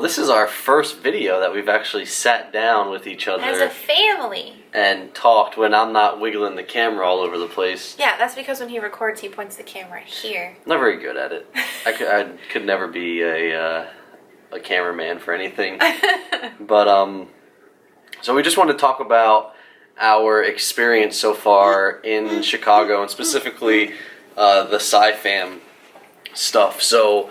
this is our first video that we've actually sat down with each other as a family and talked when I'm not wiggling the camera all over the place. Yeah, that's because when he records, he points the camera here. I'm not very good at it. I could never be a cameraman for anything. But so we just want to talk about our experience so far in Chicago, and specifically the Scifam stuff. So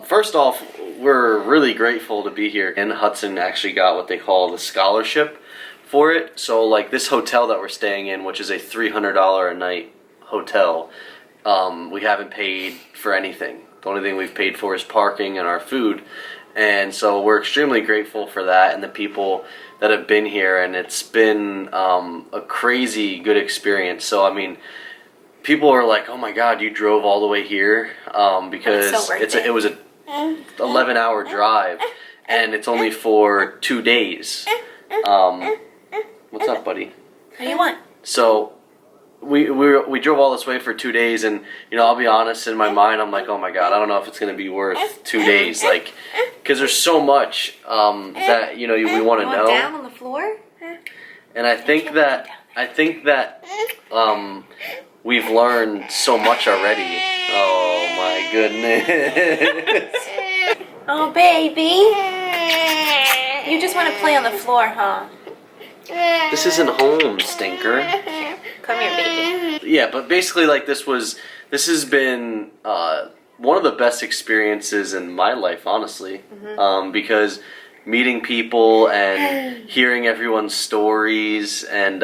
first off, we're really grateful to be here. And Hudson actually got what they call the scholarship for it. So like this hotel that we're staying in, which is a $300 a night hotel, we haven't paid for anything. The only thing we've paid for is parking and our food. And so we're extremely grateful for that and the people that have been here, and it's been a crazy good experience. So I mean, people are like, "Oh my God, you drove all the way here," because it was a 11-hour drive, and it's only for 2 days. What's up, buddy? What do you want? So we drove all this way for 2 days, and I'll be honest, in my mind I'm like, oh my God, I don't know if it's gonna be worth 2 days, like, because there's so much that we want to know. Down on the floor. And I think that we've learned so much already. Oh my goodness. Oh baby, you just want to play on the floor, huh? This isn't home, stinker. Come here, baby. Yeah, but basically, like, this has been one of the best experiences in my life, honestly, because meeting people and hearing everyone's stories, and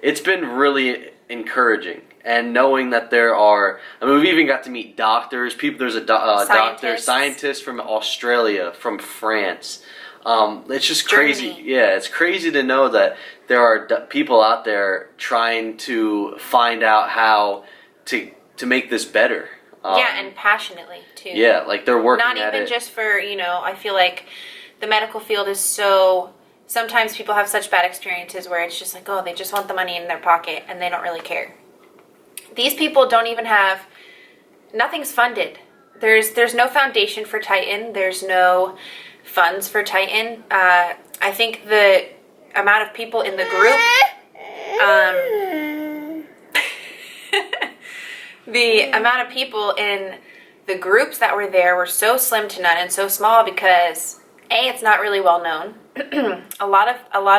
it's been really encouraging. And knowing that we've even got to meet doctors, people. There's a doctor, scientist from Australia, from France. It's just crazy. Germany. Yeah, it's crazy to know that there are people out there trying to find out how to make this better. Yeah, and passionately too. Yeah, like they're working Not at it. even just for, I feel like the medical field is so, sometimes people have such bad experiences where it's just like, oh, they just want the money in their pocket and they don't really care. These people don't even have, nothing's funded. There's no foundation for Titin. There's no funds for Titin. I think the amount of people in the group, the amount of people in the groups that were there were so slim to none and so small because it's not really well known. A lot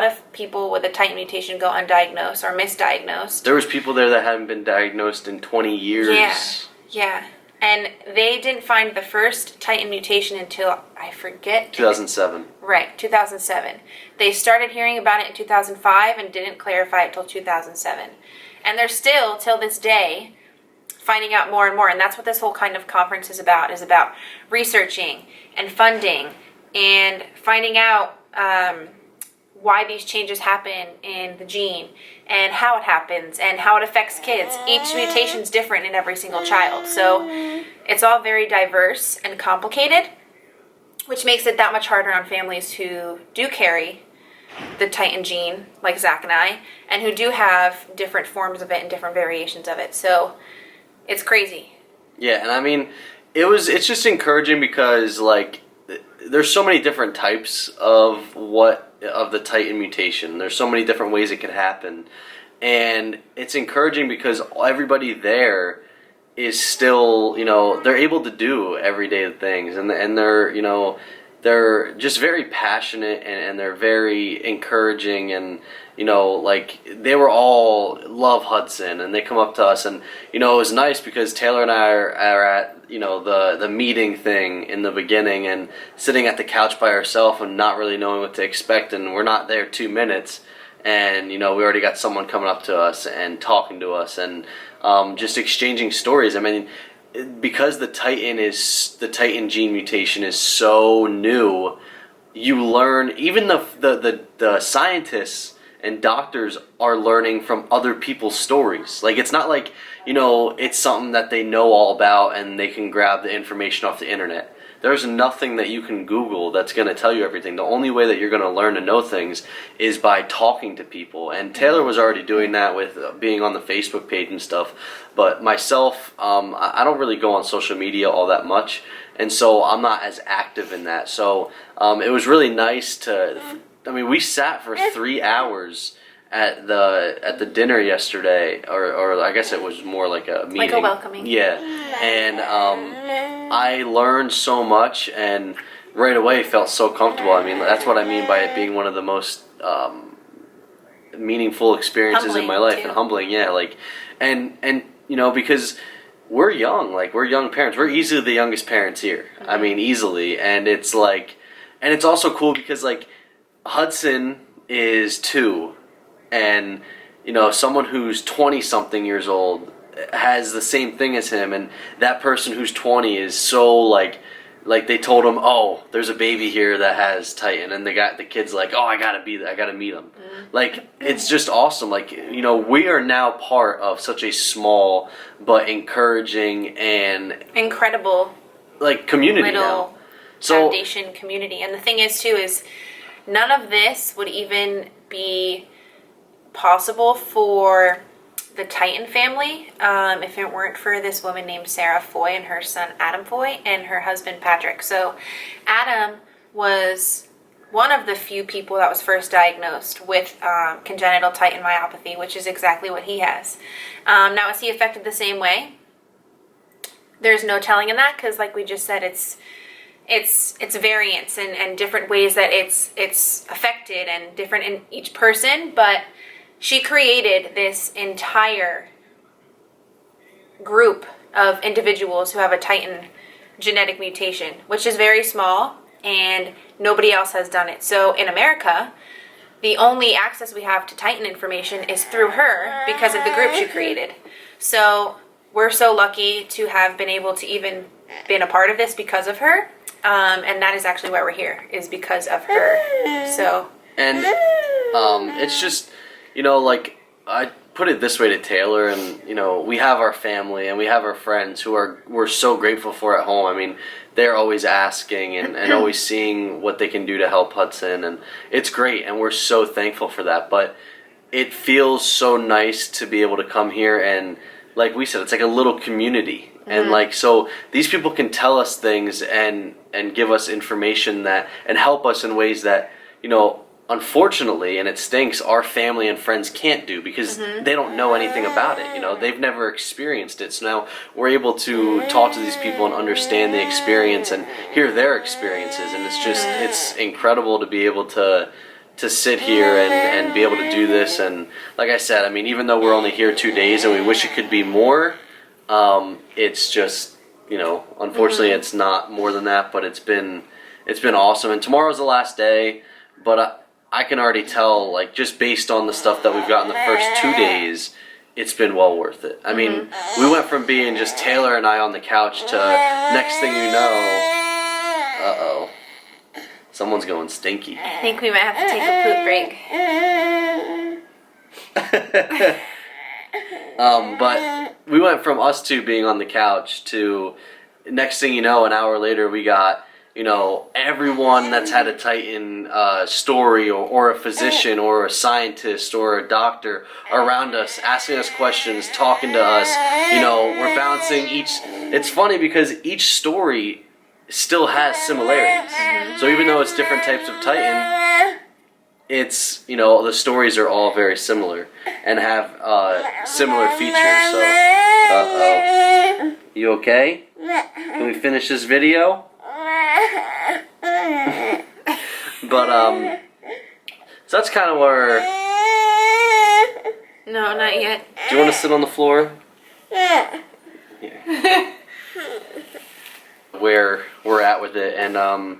of people with a Titin mutation go undiagnosed or misdiagnosed. There was people there that hadn't been diagnosed in 20 years. Yeah. And they didn't find the first Titin mutation until, I forget. 2007. Right, 2007. They started hearing about it in 2005 and didn't clarify it till 2007. And they're still, till this day, finding out more and more. And that's what this whole kind of conference is about researching and funding and finding out why these changes happen in the gene and how it happens and how it affects kids. Each mutation is different in every single child. So it's all very diverse and complicated, which makes it that much harder on families who do carry the Titin gene, like Zach and I, and who do have different forms of it and different variations of it. So it's crazy. Yeah, and I mean, it's just encouraging because, like, there's so many different types of the Titin mutation. There's so many different ways it could happen. And it's encouraging because everybody there is still, they're able to do everyday things, and they're just very passionate, and they're very encouraging, and like they were all love Hudson, and they come up to us, and it was nice because Taylor and I are at the meeting thing in the beginning, and sitting at the couch by ourselves and not really knowing what to expect, and we're not there 2 minutes, and we already got someone coming up to us and talking to us, and just exchanging stories. I mean, because the Titin gene mutation is so new, you learn, even the scientists and doctors are learning from other people's stories. Like, it's not like, it's something that they know all about and they can grab the information off the internet. there's nothing that you can Google that's going to tell you everything. The only way that you're going to learn to know things is by talking to people. And Taylor was already doing that with being on the Facebook page and stuff. But myself, I don't really go on social media all that much. And so I'm not as active in that. So it was really nice to, I mean, we sat for 3 hours at the dinner yesterday, or I guess it was more like a meeting. Like a welcoming. Yeah. And I learned so much and right away felt so comfortable. I mean, that's what I mean by it being one of the most meaningful experiences in my life, too. and humbling. Yeah, like, and you know, because we're young, like we're young parents. We're easily the youngest parents here. I mean, easily. And it's like, and it's also cool because like Hudson is 2. And, you know, someone who's 20-something years old has the same thing as him, and that person who's 20 is so, like they told him, oh, there's a baby here that has Titin, and the kid's like, oh, I gotta be there, I gotta meet him. Like, it's just awesome. Like, you know, we are now part of such a small but encouraging and incredible, like, community little now. So, foundation community. And the thing is, too, is none of this would even be possible for the Titin family if it weren't for this woman named Sarah Foy and her son Adam Foy and her husband Patrick. So Adam was one of the few people that was first diagnosed with congenital Titin myopathy, which is exactly what he has. Now, is he affected the same way? There's no telling in that, because like we just said, it's variants and different ways that it's affected and different in each person. But she created this entire group of individuals who have a Titin genetic mutation, which is very small, and nobody else has done it. So in America, the only access we have to Titin information is through her because of the group she created. So we're so lucky to have been able to even been a part of this because of her. And that is actually why we're here, is because of her. So. And it's just, you know, like, I put it this way to Taylor, and, you know, we have our family and we have our friends who we're so grateful for at home. I mean, they're always asking and always seeing what they can do to help Hudson, and it's great, and we're so thankful for that. But it feels so nice to be able to come here, and like we said, it's like a little community. And like, so these people can tell us things and give us information that, and help us in ways that, you know, unfortunately, and it stinks, our family and friends can't do, because they don't know anything about it. You know, they've never experienced it. So now we're able to talk to these people and understand the experience and hear their experiences. And it's just, it's incredible to be able to sit here and be able to do this. And like I said, I mean, even though we're only here 2 days and we wish it could be more, it's just, you know, unfortunately it's not more than that, but it's been awesome. And tomorrow's the last day, but I can already tell, like, just based on the stuff that we've got in the first 2 days, it's been well worth it. I mean, we went from being just Taylor and I on the couch to, next thing you know, uh-oh, someone's going stinky. I think we might have to take a poop break. But we went from us two being on the couch to, next thing you know, an hour later, we got, you know, everyone that's had a Titin story, or a physician or a scientist or a doctor around us, asking us questions, talking to us. You know, we're bouncing each. It's funny because each story still has similarities. So even though it's different types of Titin, it's, you know, the stories are all very similar and have similar features. So, uh-oh. You okay? Can we finish this video? But so that's kind of where. No, not yet. Do you want to sit on the floor? Yeah. Where we're at with it, and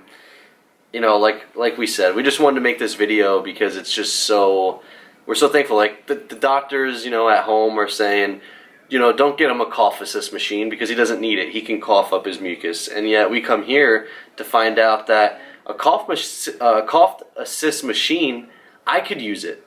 you know, like we said, we just wanted to make this video because it's just so, we're so thankful. Like the doctors, you know, at home are saying, you know, don't get him a cough assist machine because he doesn't need it. He can cough up his mucus. And yet we come here to find out that a cough assist machine, I could use it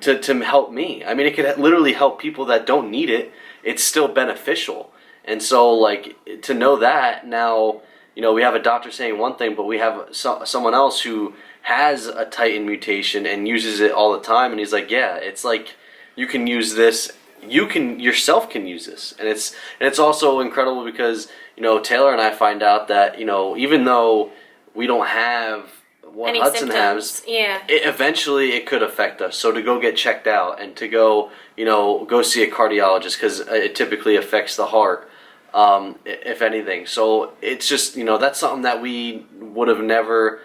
to help me. I mean, it could literally help people that don't need it. It's still beneficial. And so, like, to know that now, we have a doctor saying one thing, but we have someone else who has a Titin mutation and uses it all the time, and he's like, yeah, it's like you can use this, you can yourself can use this, and it's also incredible because Taylor and I find out that even though we don't have what Any Hudson symptoms, has, yeah. Eventually it could affect us. So to go get checked out and to go see a cardiologist because it typically affects the heart. If anything. So it's just, that's something that we would have never,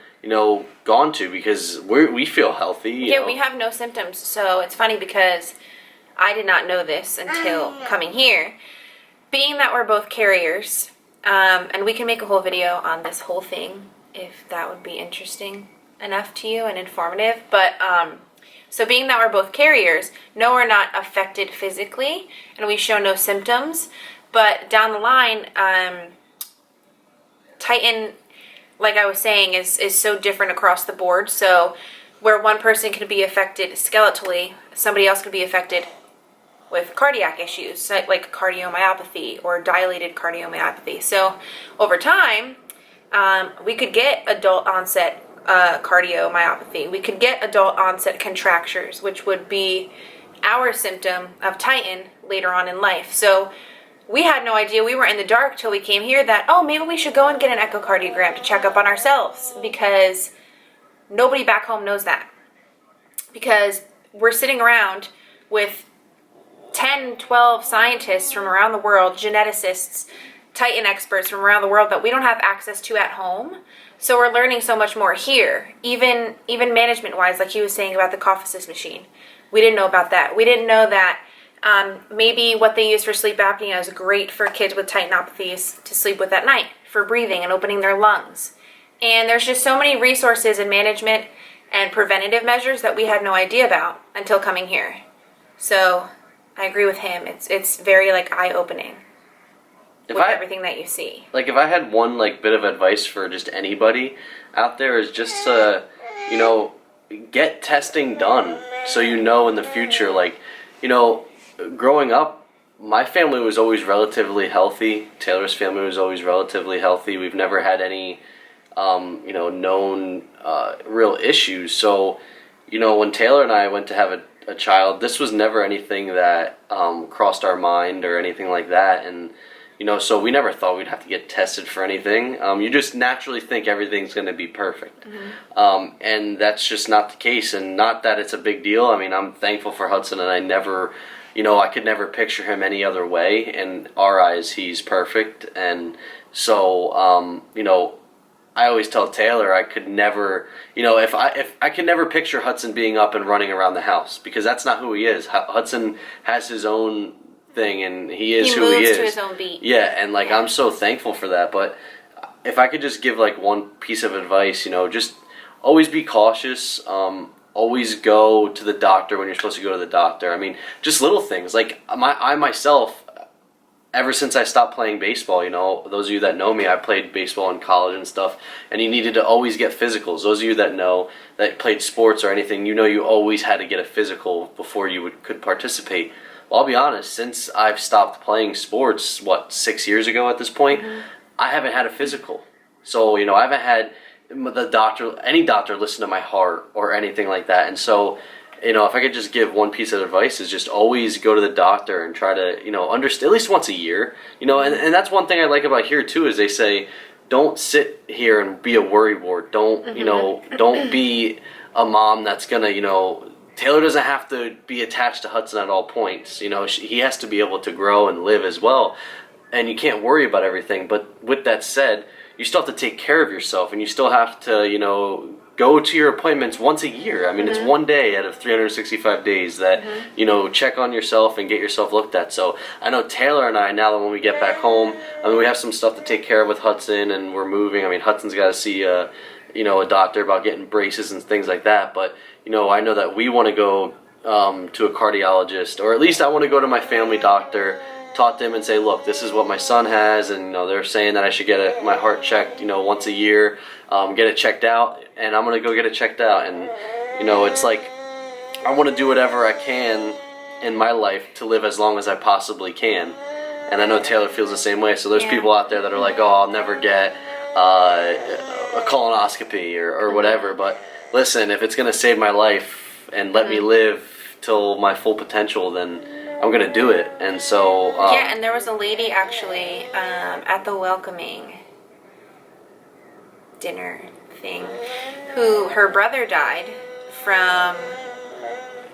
gone to because we feel healthy. Yeah, we have no symptoms. So it's funny because I did not know this until coming here. Being that we're both carriers, and we can make a whole video on this whole thing if that would be interesting enough to you and informative. But, so being that we're both carriers, no, we're not affected physically and we show no symptoms. But down the line, Titin, like I was saying, is so different across the board. So where one person could be affected skeletally, somebody else could be affected with cardiac issues, like cardiomyopathy or dilated cardiomyopathy. So over time, we could get adult onset cardiomyopathy. We could get adult onset contractures, which would be our symptom of Titin later on in life. So we had no idea. We were in the dark till we came here that, maybe we should go and get an echocardiogram to check up on ourselves because nobody back home knows that. Because we're sitting around with 10, 12 scientists from around the world, geneticists, Titin experts from around the world that we don't have access to at home. So we're learning so much more here, even management-wise, like he was saying about the cough assist machine. We didn't know about that. We didn't know that maybe what they use for sleep apnea is great for kids with titinopathies to sleep with at night for breathing and opening their lungs. And there's just so many resources and management and preventative measures that we had no idea about until coming here. So I agree with him. It's very eye-opening with everything that you see. Like if I had one bit of advice for just anybody out there is just to get testing done so in the future growing up, my family was always relatively healthy. Taylor's family was always relatively healthy. We've never had any, known real issues. So, when Taylor and I went to have a child, this was never anything that crossed our mind or anything like that. And, so we never thought we'd have to get tested for anything. You just naturally think everything's going to be perfect. Mm-hmm. And that's just not the case. And not that it's a big deal. I mean, I'm thankful for Hudson, and I never... I could never picture him any other way. In our eyes, he's perfect. And so, I always tell Taylor I could never, if I could never picture Hudson being up and running around the house because that's not who he is. Hudson has his own thing, and he is who he is. He moves to his own beat. Yeah, and I'm so thankful for that. But if I could just give one piece of advice, just always be cautious. Always go to the doctor when you're supposed to go to the doctor. I mean, just little things. I myself, ever since I stopped playing baseball, those of you that know me, I played baseball in college and stuff, and you needed to always get physicals. Those of you that know, that played sports or anything, you always had to get a physical before you could participate. Well, I'll be honest, since I've stopped playing sports, 6 years ago at this point, mm-hmm. I haven't had a physical. So, I haven't had any doctor listen to my heart or anything like that. And so, if I could just give one piece of advice is just always go to the doctor and try to, understand at least once a year, and that's one thing I like about here too, is they say, don't sit here and be a worrywart. Don't, mm-hmm. Don't be a mom that's gonna, Taylor doesn't have to be attached to Hudson at all points. He has to be able to grow and live as well. And you can't worry about everything. But with that said, you still have to take care of yourself, and you still have to, go to your appointments once a year. I mean, mm-hmm. It's one day out of 365 days that, mm-hmm. Check on yourself and get yourself looked at. So I know Taylor and I, now that when we get back home, we have some stuff to take care of with Hudson, and we're moving. I mean, Hudson's got to see, a doctor about getting braces and things like that. But, I know that we want to go to a cardiologist, or at least I want to go to my family doctor, talk to him and say, look, this is what my son has, and they're saying that I should get my heart checked once a year, get it checked out, and I'm going to go get it checked out. And it's I want to do whatever I can in my life to live as long as I possibly can. And I know Taylor feels the same way. So there's people out there that are like, oh, I'll never get a colonoscopy or whatever. But listen, if it's going to save my life and let me live till my full potential, then I'm going to do it. And so... yeah, and there was a lady actually at the welcoming dinner thing who her brother died from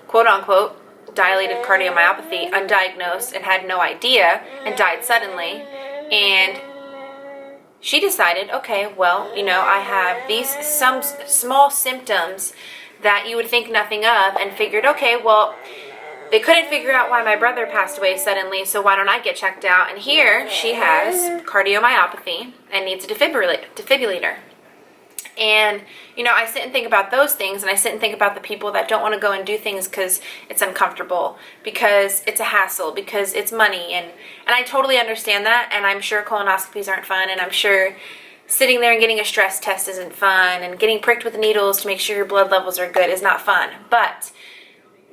quote-unquote dilated cardiomyopathy, undiagnosed, and had no idea, and died suddenly. And she decided, okay, well, I have some small symptoms that you would think nothing of, and figured, okay, well, they couldn't figure out why my brother passed away suddenly, so why don't I get checked out? And here she has cardiomyopathy and needs a defibrillator. And, I sit and think about those things, and I sit and think about the people that don't want to go and do things because it's uncomfortable, because it's a hassle, because it's money, and I totally understand that, and I'm sure colonoscopies aren't fun, and I'm sure sitting there and getting a stress test isn't fun, and getting pricked with needles to make sure your blood levels are good is not fun. But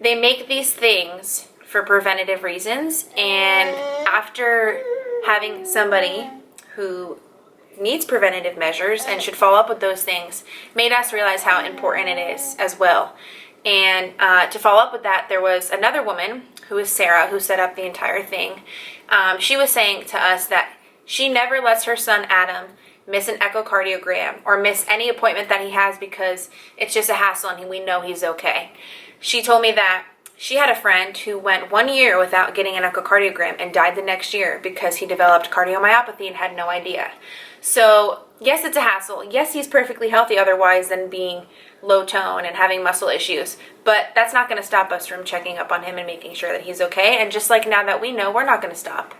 they make these things for preventative reasons, and after having somebody who needs preventative measures and should follow up with those things, made us realize how important it is as well. And to follow up with that, there was another woman who was Sarah, who set up the entire thing. She was saying to us that she never lets her son Adam miss an echocardiogram or miss any appointment that he has because it's just a hassle and we know he's okay. She told me that she had a friend who went 1 year without getting an echocardiogram and died the next year because he developed cardiomyopathy and had no idea. So, yes, it's a hassle. Yes, he's perfectly healthy otherwise than being low tone and having muscle issues. But that's not going to stop us from checking up on him and making sure that he's okay. And just like now that we know, we're not going to stop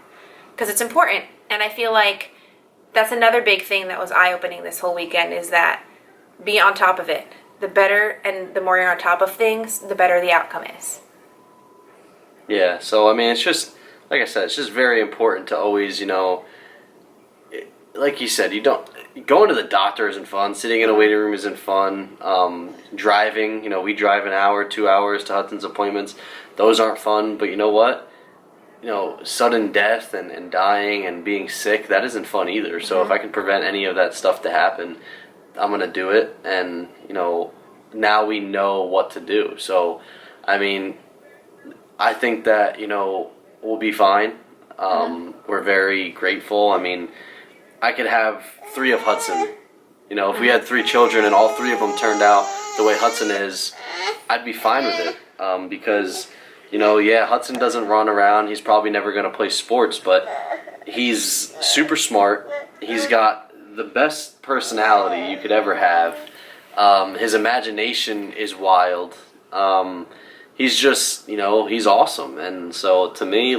because it's important. And I feel like that's another big thing that was eye-opening this whole weekend, is that be on top of it. The better and the more you're on top of things, the better the outcome is. Yeah, so I mean, it's just, like I said, it's just very important to always, like you said, going to the doctor isn't fun. Sitting in a waiting room isn't fun. Driving, we drive an hour, 2 hours to Hudson'S appointments. Those aren't fun. But you know what? Sudden death and dying and being sick, that isn't fun either. So if I can prevent any of that stuff to happen, I'm going to do it. And, now we know what to do. So, I mean, I think that, we'll be fine. We're very grateful. I mean, I could have 3 of Hudson. If we had 3 children and all 3 of them turned out the way Hudson is, I'd be fine with it. Because, Hudson doesn't run around. He's probably never going to play sports, but he's super smart. He's got the best personality you could ever have. His imagination is wild. He's just, he's awesome. And so to me,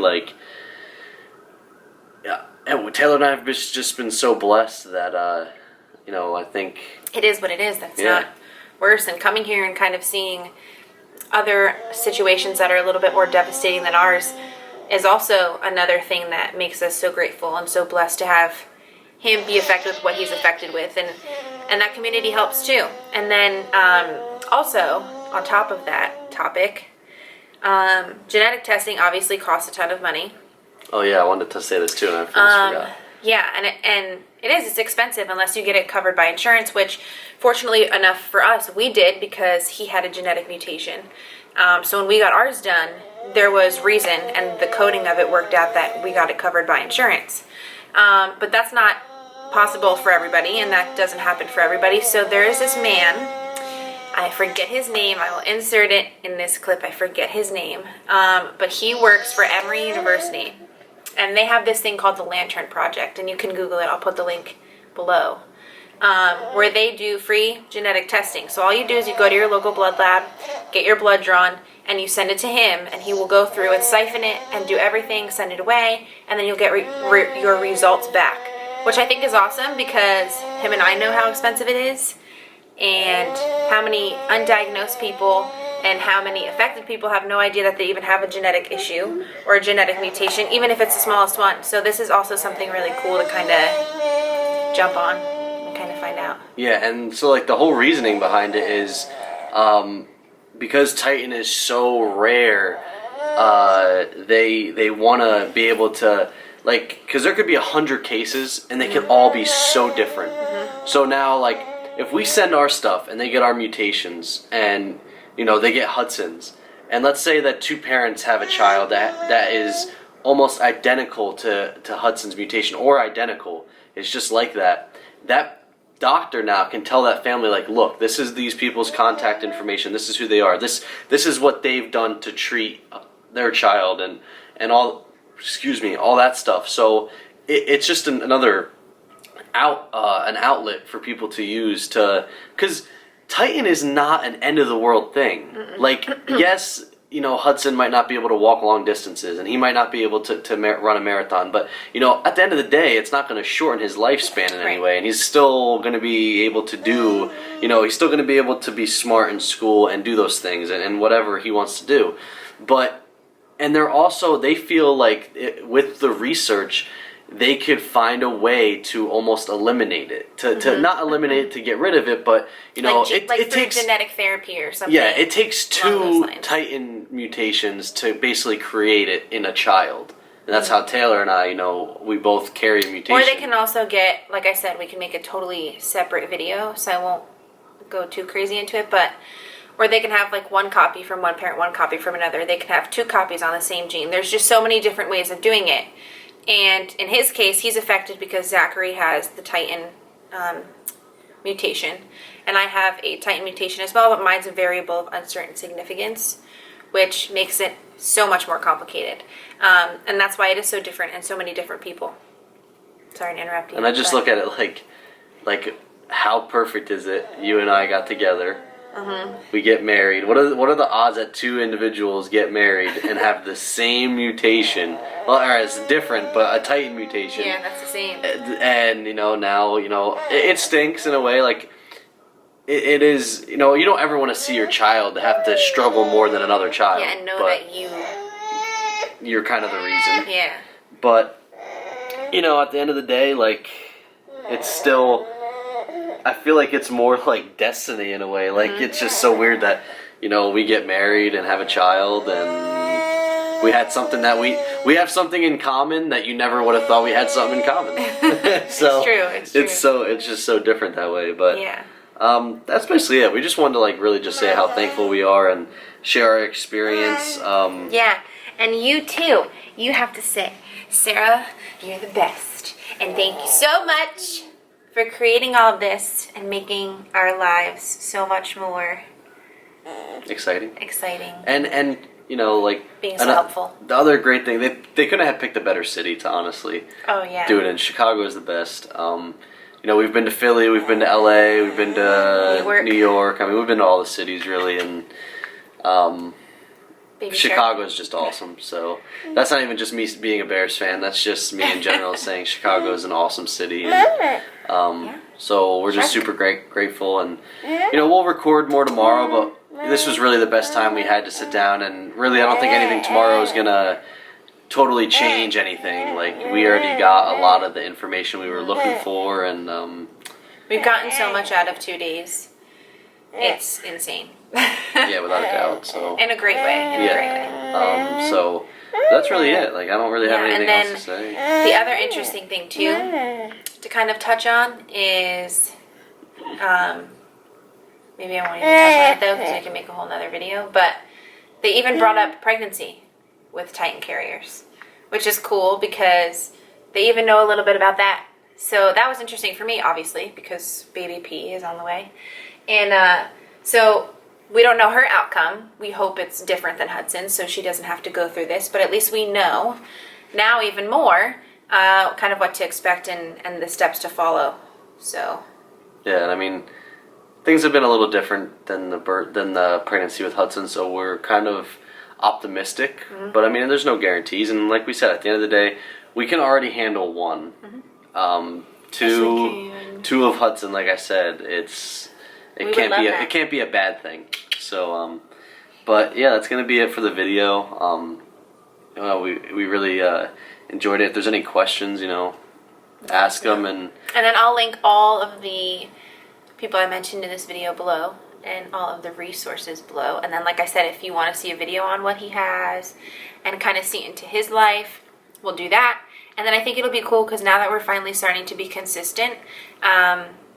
and Taylor and I have just been so blessed that, I think... It is what it is. That's not worse. And coming here and kind of seeing other situations that are a little bit more devastating than ours is also another thing that makes us so grateful and so blessed to have him be affected with what he's affected with. And that community helps too. And then also, on top of that topic, genetic testing obviously costs a ton of money. Oh yeah, I wanted to say this too, and I forgot. Yeah, and it's expensive unless you get it covered by insurance, which fortunately enough for us, we did because he had a genetic mutation. So when we got ours done, there was reason, and the coding of it worked out that we got it covered by insurance. But that's not possible for everybody, and that doesn't happen for everybody. So there is this man, I forget his name, I will insert it in this clip, I forget his name, but he works for Emory University. And they have this thing called the Lantern Project, and you can Google it. I'll put the link below, where they do free genetic testing. So all you do is you go to your local blood lab, get your blood drawn, and you send it to him, and he will go through and siphon it and do everything, send it away, and then you'll get your results back, which I think is awesome because him and I know how expensive it is and how many undiagnosed people and how many affected people have no idea that they even have a genetic issue or a genetic mutation, even if it's the smallest one. So this is also something really cool to kind of jump on and kind of find out. Yeah, and so the whole reasoning behind it is because Titin is so rare, they want to be able to, because there could be 100 cases and they can all be so different. So now, like, if we send our stuff and they get our mutations, and they get Hudson's, and let's say that two parents have a child that is almost identical to Hudson's mutation, or identical, it's just like that. That doctor now can tell that family, like, look, this is these people's contact information. This is who they are. This is what they've done to treat their child, and all. Excuse me, all that stuff. So it's just another an outlet for people to use because Titin is not an end of the world thing. Mm-mm. Like, yes, Hudson might not be able to walk long distances, and he might not be able to run a marathon, but at the end of the day, it's not going to shorten his lifespan in any way, and he's still going to be able to do, he's still going to be able to be smart in school and do those things and whatever he wants to do. And they feel like with the research, they could find a way to almost eliminate it, to not eliminate it, to get rid of it, but it takes genetic therapy or something. Yeah, it takes two Titin mutations to basically create it in a child, and that's how Taylor and I, we both carry a mutation. Or they can also get, like I said, we can make a totally separate video, so I won't go too crazy into it, but. Or they can have like one copy from one parent, one copy from another. They can have two copies on the same gene. There's just so many different ways of doing it. And in his case, he's affected because Zachary has the Titin mutation. And I have a Titin mutation as well, but mine's a variable of uncertain significance, which makes it so much more complicated. And that's why it is so different in so many different people. Sorry to interrupt you. And I just look at it like how perfect is it? You and I got together. Mm-hmm. We get married. What are the odds that two individuals get married and have the same mutation? Well, it's different, but a Titin mutation. Yeah, that's the same. And now it stinks in a way. Like it is. You don't ever want to see your child have to struggle more than another child. Yeah, and know that you're kind of the reason. Yeah. But at the end of the day, like it's still. I feel like it's more like destiny in a way. Like, it's just so weird that, we get married and have a child, and we had something that we have something in common that you never would have thought we had something in common. So it's true. It's just so different that way. But yeah. That's basically it. We just wanted to really just say how thankful we are and share our experience. Yeah, and you too. You have to say, Sarah, you're the best, and thank you so much for creating all of this and making our lives so much more exciting. And being so helpful. The other great thing, they couldn't have picked a better city to honestly do it in. Chicago is the best. We've been to Philly, we've been to LA, we've been to New York. I mean, we've been to all the cities really, and Chicago is just awesome. So that's not even just me being a Bears fan. That's just me in general saying Chicago is an awesome city. And, so we're just super grateful, and we'll record more tomorrow. But this was really the best time we had to sit down, and really I don't think anything tomorrow is gonna totally change anything. Like, we already got a lot of the information we were looking for, and we've gotten so much out of 2 days. It's insane. Yeah, without a doubt. So in a great way. So that's really it. Like, I don't really have anything else to say. The other interesting thing too, to kind of touch on is, maybe I won't even touch on it though, because we can make a whole nother video. But they even brought up pregnancy with Titin carriers, which is cool because they even know a little bit about that. So that was interesting for me, obviously, because baby P is on the way. And so we don't know her outcome. We hope it's different than Hudson's, so she doesn't have to go through this. But at least we know now even more kind of what to expect and the steps to follow. So yeah, and I mean, things have been a little different than the pregnancy with Hudson, so we're kind of optimistic. Mm-hmm. But I mean, there's no guarantees, and like we said, at the end of the day, we can already handle one. Mm-hmm. Two of Hudson, like I said, it can't be a bad thing. So, but yeah, that's gonna be it for the video. We really enjoyed it. If there's any questions, ask them, and then I'll link all of the people I mentioned in this video below, and all of the resources below. And then, like I said, if you want to see a video on what he has and kind of see into his life, we'll do that. And then I think it'll be cool because now that we're finally starting to be consistent,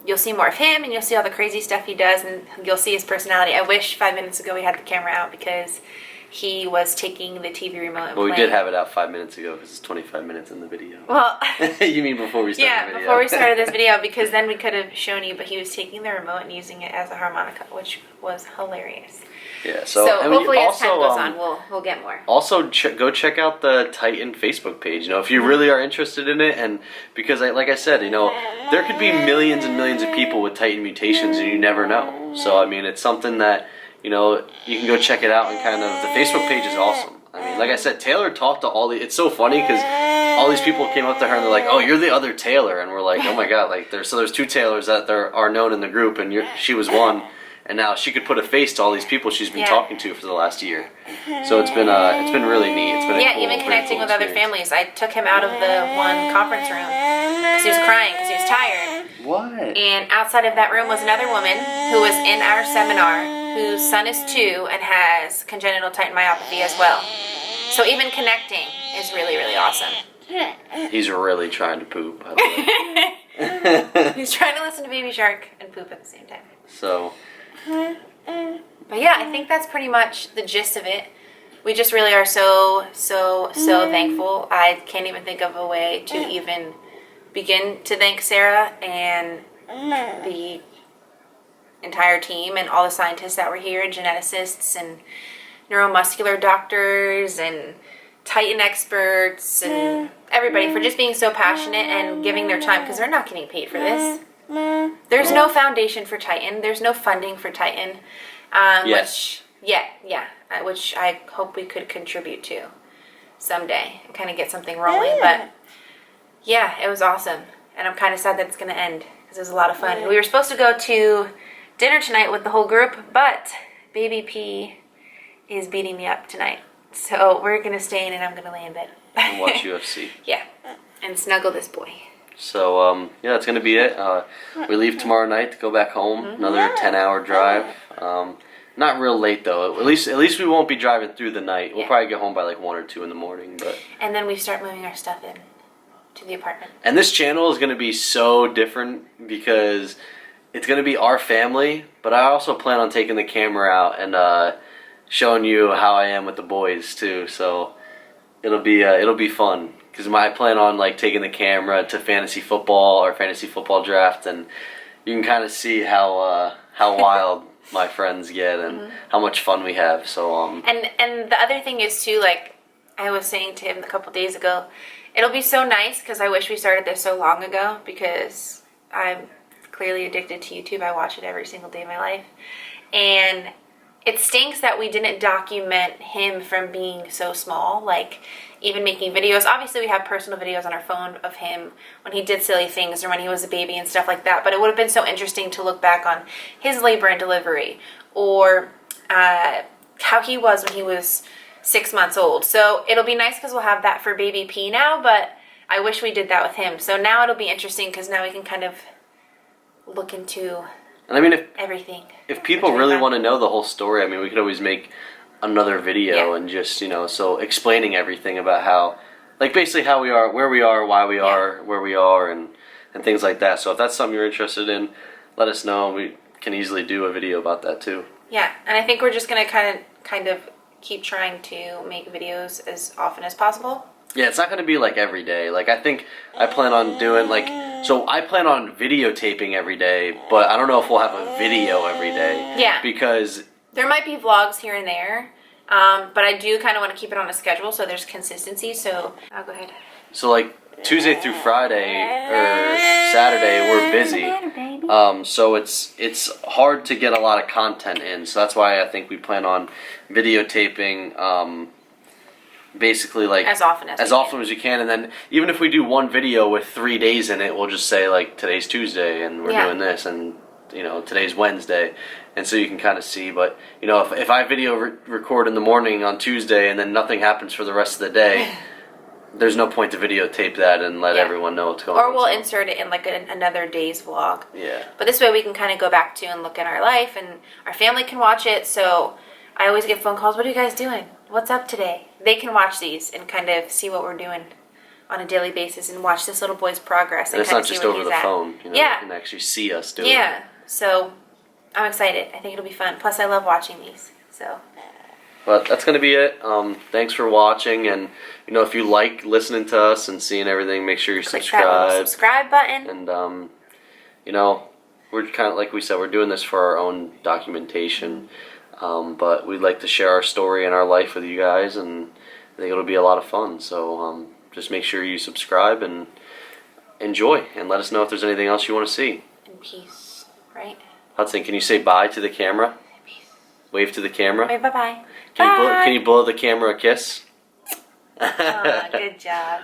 you'll see more of him, and you'll see all the crazy stuff he does, and you'll see his personality. I wish 5 minutes ago we had the camera out because he was taking the TV remote and Well, we playing. did have it out 5 minutes ago because it's 25 minutes in the video. Well, you mean before we started the video? Yeah, before we started this video, because then we could have shown you, but he was taking the remote and using it as a harmonica, which was hilarious. Yeah, so hopefully also, as time goes on, we'll get more. Also, go check out the Titin Facebook page. You know, if you really are interested in it, and because like I said, you know, there could be millions and millions of people with Titin mutations, and you never know. So I mean, it's something that, you know, you can go check it out, and kind of the Facebook page is awesome. I mean, like I said, Taylor talked to all the. It's so funny because all these people came up to her and they're like, "Oh, you're the other Taylor," and we're like, "Oh my god!" Like there's 2 Taylors that are known in the group, and she was one. And now she could put a face to all these people she's been talking to for the last year. So it's been really neat. It's been a cool, even connecting cool with other experience. families. I took him out of the one conference room because he was crying because he was tired. What? And outside of that room was another woman who was in our seminar, whose son is 2 and has congenital Titin myopathy as well. So even connecting is really, really awesome. He's really trying to poop, by the way. He's trying to listen to Baby Shark and poop at the same time. So. But yeah, I think that's pretty much the gist of it. We just really are so thankful. I can't even think of a way to even begin to thank Sarah and the entire team and all the scientists that were here, and geneticists and neuromuscular doctors and Titin experts and everybody for just being so passionate and giving their time, because they're not getting paid for this. There's no foundation for Titin. There's no funding for Titin. Yes. Which I hope we could contribute to someday and kind of get something rolling. But yeah, it was awesome. And I'm kind of sad that it's going to end because it was a lot of fun. We were supposed to go to dinner tonight with the whole group, but Baby P is beating me up tonight. So we're going to stay in and I'm going to lay in bed. And watch UFC. Yeah. And snuggle this boy. So, yeah, that's going to be it. We leave tomorrow night to go back home. Another 10-hour drive. Not real late, though. At least we won't be driving through the night. We'll probably get home by like 1 or 2 in the morning. But and then we start moving our stuff in to the apartment. And this channel is going to be so different because it's going to be our family, but I also plan on taking the camera out and showing you how I am with the boys, too. So it'll be fun. Because I plan on like taking the camera to fantasy football draft, and you can kind of see how wild my friends get and how much fun we have. So and the other thing is too, like I was saying to him a couple days ago, it'll be so nice because I wish we started this so long ago because I'm clearly addicted to YouTube. I watch it every single day of my life, and it stinks that we didn't document him from being so small, like even making videos. Obviously, we have personal videos on our phone of him when he did silly things or when he was a baby and stuff like that, but it would have been so interesting to look back on his labor and delivery or how he was when he was 6 months old. So it'll be nice because we'll have that for Baby P now, but I wish we did that with him. So now it'll be interesting because now we can kind of look into everything. If people really want to know the whole story, I mean, we could always make another video and just, so explaining everything about how, like basically how we are, where we are, why we are, where we are, and things like that. So if that's something you're interested in, let us know. We can easily do a video about that too. Yeah, and I think we're just going to kind of keep trying to make videos as often as possible. Yeah, it's not going to be like every day. Like I think I plan on doing I plan on videotaping every day, but I don't know if we'll have a video every day. Yeah. Because there might be vlogs here and there, but I do kind of want to keep it on a schedule so there's consistency. So I'll go ahead. So like Tuesday through Friday or Saturday we're busy. So it's hard to get a lot of content in. So that's why I think we plan on videotaping basically like as often as we can, and then even if we do one video with 3 days in it, we'll just say like today's Tuesday and we're doing this, and today's Wednesday, and so you can kind of see. But if I video record in the morning on Tuesday and then nothing happens for the rest of the day, there's no point to videotape that and let everyone know what's going on. Or we'll insert it in like another day's vlog. Yeah. But this way we can kind of go back to and look at our life, and our family can watch it. So I always get phone calls. What are you guys doing? What's up today? They can watch these and kind of see what we're doing on a daily basis and watch this little boy's progress. And it's kind not of see just where over he's the at. phone. You know, Yeah. you can actually see us do it. Yeah. So I'm excited. I think it'll be fun. Plus, I love watching these. So. But that's going to be it. Thanks for watching, and if you like listening to us and seeing everything, make sure you Click that little subscribe button. And we're kind of like we said, we're doing this for our own documentation, but we'd like to share our story and our life with you guys, and I think it'll be a lot of fun. So just make sure you subscribe and enjoy, and let us know if there's anything else you want to see. And peace, right? Hudson, can you say bye to the camera? Peace. Wave to the camera. Okay, bye-bye. Can you blow the camera a kiss? Aw, good job.